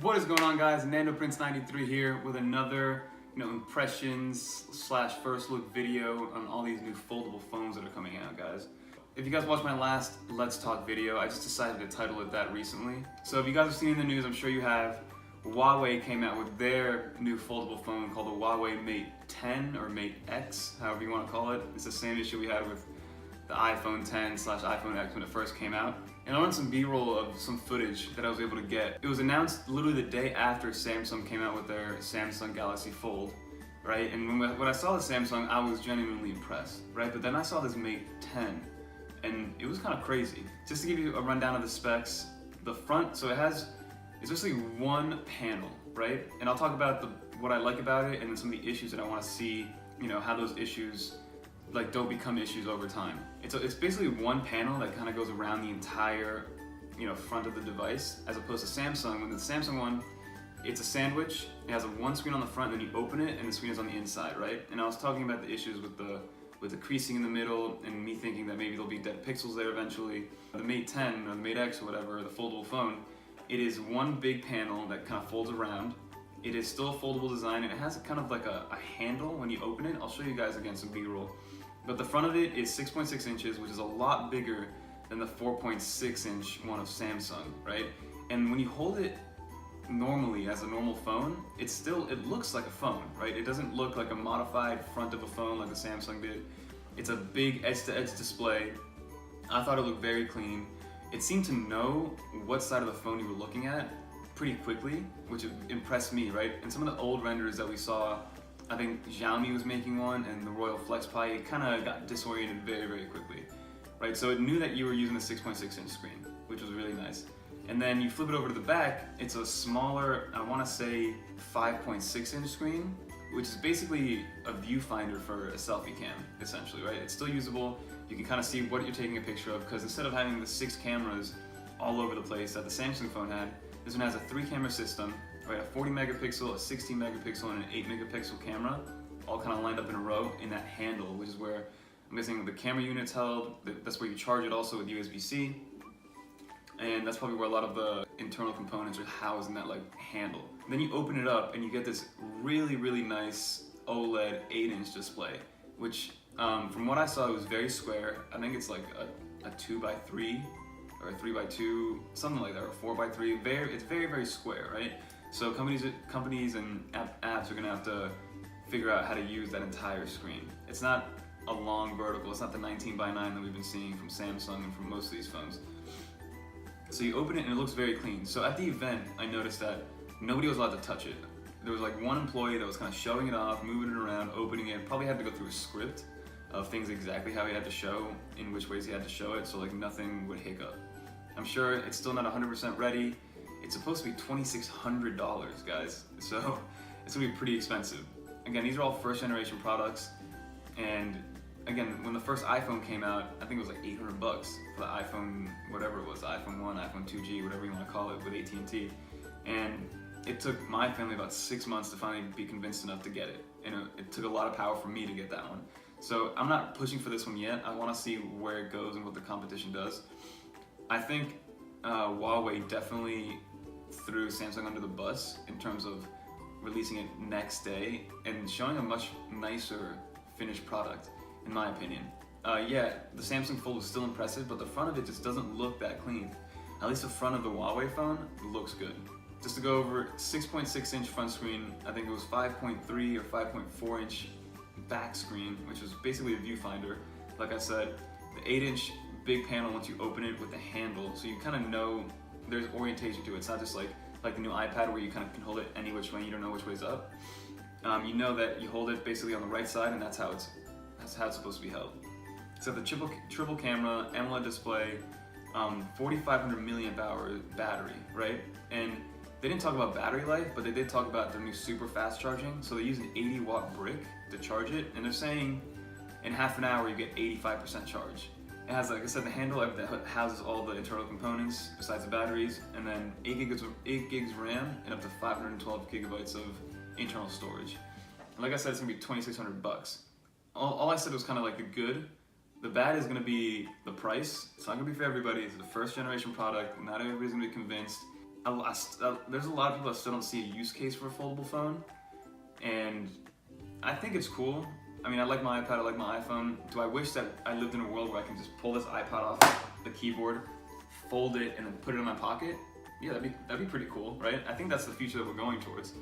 What is going on, guys? Nando Prince 93 here with another impressions slash first look video on all these new foldable phones that are coming out, guys. If you guys watched my last Let's Talk video, I just decided to title it that recently. So if you guys have seen in the news, I'm sure you have, Huawei came out with their new foldable phone called the Huawei Mate 10 or Mate X, however you want to call it. It's the same issue we had with the iPhone 10 slash iPhone X when it first came out. And I wanted some B-roll of some footage that I was able to get. It was announced literally the day after Samsung came out with their Samsung Galaxy Fold, right? And when I saw the Samsung, I was genuinely impressed, right? But then I saw this Mate 10, and it was kind of crazy. Just to give you a rundown of the specs, the front, so it's basically one panel, right? And I'll talk about what I like about it and then some of the issues that I want to see, how those issues don't become issues over time. It's basically one panel that kind of goes around the entire front of the device, as opposed to Samsung. When the Samsung one, it's a sandwich. It has one screen on the front, and then you open it, and the screen is on the inside, right? And I was talking about the issues with the creasing in the middle, and me thinking that maybe there'll be dead pixels there eventually. The Mate 10 or the Mate X or whatever, the foldable phone, it is one big panel that kind of folds around. It is still a foldable design, and it has kind of like a handle when you open it. I'll show you guys again some B-roll. But the front of it is 6.6 inches, which is a lot bigger than the 4.6 inch one of Samsung, right? And when you hold it normally as a normal phone, it looks like a phone, right? It doesn't look like a modified front of a phone like the Samsung did. It's a big edge-to-edge display. I thought it looked very clean. It seemed to know what side of the phone you were looking at pretty quickly, which impressed me, right? And some of the old renders that we saw, I think Xiaomi was making one, and the Royal Flex Pi, it kind of got disoriented very, very quickly, right? So it knew that you were using a 6.6 inch screen, which was really nice. And then you flip it over to the back, it's a smaller, I want to say 5.6 inch screen, which is basically a viewfinder for a selfie cam, essentially, right? It's still usable. You can kind of see what you're taking a picture of, because instead of having the 6 cameras all over the place that the Samsung phone had, this one has a 3-camera system, right? A 40 megapixel, a 16 megapixel, and an 8 megapixel camera, all kind of lined up in a row in that handle, which is where I'm guessing the camera unit's held. That's where you charge it also with USB-C, and that's probably where a lot of the internal components are housed in that handle. Then you open it up and you get this really, really nice OLED 8-inch display, which from what I saw, it was very square. I think it's like a 2x3 or a 3x2, something like that, or 4x3. It's very, very square, right? So companies and apps are gonna have to figure out how to use that entire screen. It's not a long vertical. It's not the 19:9 that we've been seeing from Samsung and from most of these phones. So you open it and it looks very clean. So at the event, I noticed that nobody was allowed to touch it. There was one employee that was kind of showing it off, moving it around, opening it. Probably had to go through a script of things exactly how he had to show, in which ways he had to show it, so nothing would hiccup. I'm sure it's still not 100% ready. It's supposed to be $2,600, guys. So it's gonna be pretty expensive. Again, these are all first generation products. And again, when the first iPhone came out, I think it was like $800 for the iPhone, whatever it was, iPhone 1, iPhone 2G, whatever you want to call it, with AT&T. And it took my family about 6 months to finally be convinced enough to get it. And it took a lot of power for me to get that one. So I'm not pushing for this one yet. I want to see where it goes and what the competition does. I think Huawei definitely threw Samsung under the bus in terms of releasing it next day and showing a much nicer finished product, in my opinion. Yeah, the Samsung Fold was still impressive, but the front of it just doesn't look that clean. At least the front of the Huawei phone looks good. Just to go over, 6.6 inch front screen, I think it was 5.3 or 5.4 inch back screen, which is basically a viewfinder. Like I said, the 8-inch big panel once you open it with the handle, so you kind of know there's orientation to it. It's not just like the new iPad where you kind of can hold it any which way, you don't know which way's up. You know that you hold it basically on the right side, and that's how it's supposed to be held. So the triple camera, AMOLED display, 4,500 milliamp hour battery, right? And they didn't talk about battery life, but they did talk about the new super fast charging. So they use an 80-watt brick to charge it, and they're saying in half an hour you get 85% charge. It has, like I said, the handle that houses all the internal components besides the batteries, and then 8 gigs RAM and up to 512 gigabytes of internal storage. And like I said, it's gonna be $2,600. All I said was kind of like the good. The bad is gonna be the price. It's not gonna be for everybody. It's the first generation product. Not everybody's gonna be convinced. there's a lot of people that still don't see a use case for a foldable phone, and I think it's cool. I mean, I like my iPad, I like my iPhone. Do I wish that I lived in a world where I can just pull this iPad off the keyboard, fold it, and then put it in my pocket? Yeah, that'd be pretty cool, right? I think that's the future that we're going towards.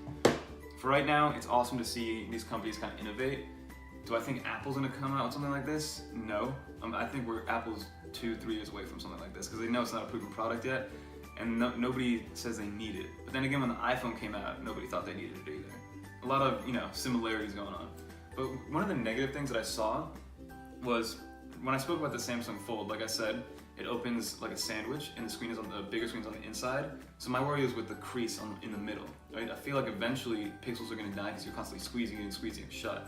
For right now, it's awesome to see these companies kind of innovate. Do I think Apple's gonna come out with something like this? No. I think Apple's 2-3 years away from something like this because they know it's not a proven product yet, and nobody says they need it. But then again, when the iPhone came out, nobody thought they needed it either. A lot of, similarities going on. But one of the negative things that I saw was when I spoke about the Samsung Fold, like I said, it opens like a sandwich and the bigger screen's on the inside. So my worry is with the crease in the middle, right? I feel like eventually pixels are gonna die because you're constantly squeezing it shut,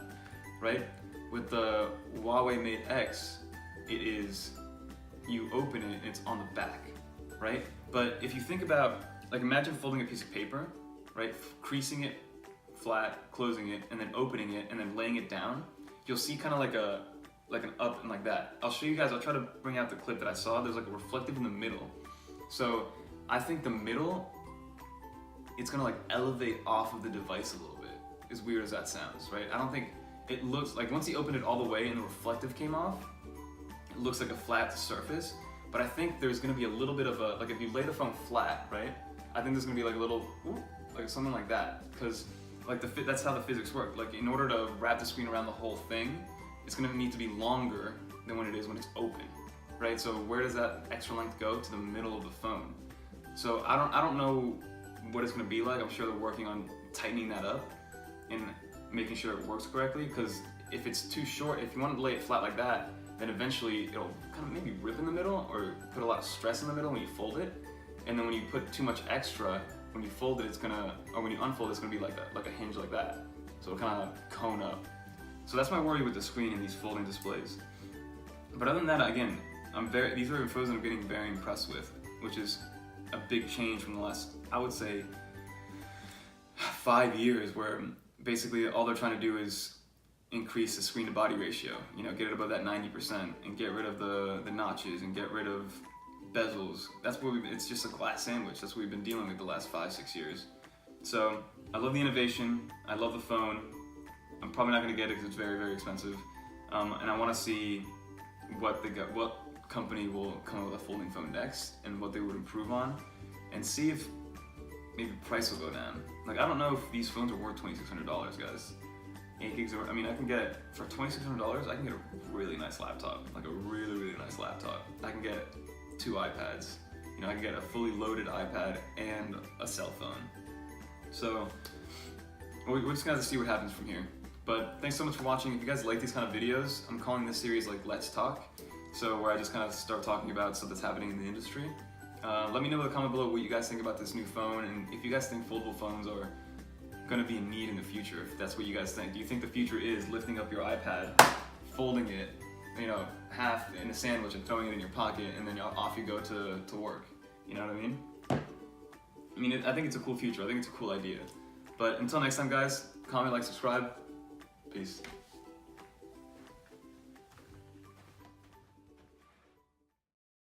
right? With the Huawei Mate X, you open it and it's on the back, right? But if you think about, like imagine folding a piece of paper, right? Creasing it flat, closing it, and then opening it, and then laying it down, you'll see kind of like an up and like that. I'll show you guys, I'll try to bring out the clip that I saw. There's like a reflective in the middle. So I think the middle, it's gonna like elevate off of the device a little bit, as weird as that sounds, right? I don't think it looks like, once you open it all the way and the reflective came off, it looks like a flat surface, but I think there's gonna be a little bit of a, like if you lay the phone flat, right? I think there's gonna be like a little, like something like that, because like that's how the physics work. Like in order to wrap the screen around the whole thing, it's gonna need to be longer than when it is when it's open, right? So where does that extra length go? To the middle of the phone. So I don't know what it's gonna be like. I'm sure they're working on tightening that up and making sure it works correctly, because if it's too short, if you want to lay it flat like that, then eventually it'll kind of maybe rip in the middle or put a lot of stress in the middle when you fold it. And then when you put too much extra, when you fold it, or when you unfold it, it's gonna be like a hinge like that. So it'll kind of cone up. So that's my worry with the screen and these folding displays. But other than that, again, these are phones I'm getting very impressed with, which is a big change from the last, I would say, 5 years, where basically all they're trying to do is increase the screen to body ratio, get it above that 90% and get rid of the notches and get rid of bezels. That's what it's just a glass sandwich. That's what we've been dealing with the last 5-6 years. So I love the innovation. I love the phone. I'm probably not gonna get it because it's very, very expensive. And I wanna see what company will come up with a folding phone next and what they would improve on, and see if maybe price will go down. Like, I don't know if these phones are worth $2,600, guys. 8 gigs, I can get, for $2,600, I can get a really nice laptop. Like a really, really nice laptop. I can get 2 iPads. I can get a fully loaded iPad and a cell phone. So, we're just gonna have to see what happens from here. But thanks so much for watching. If you guys like these kind of videos, I'm calling this series like Let's Talk. So where I just kind of start talking about stuff that's happening in the industry. Let me know in the comment below what you guys think about this new phone, and if you guys think foldable phones are gonna be in need in the future, if that's what you guys think. Do you think the future is lifting up your iPad, folding it, half in a sandwich and throwing it in your pocket, and then off you go to work? You know what I mean? I think it's a cool future. I think it's a cool idea. But until next time, guys, comment, like, subscribe. Peace.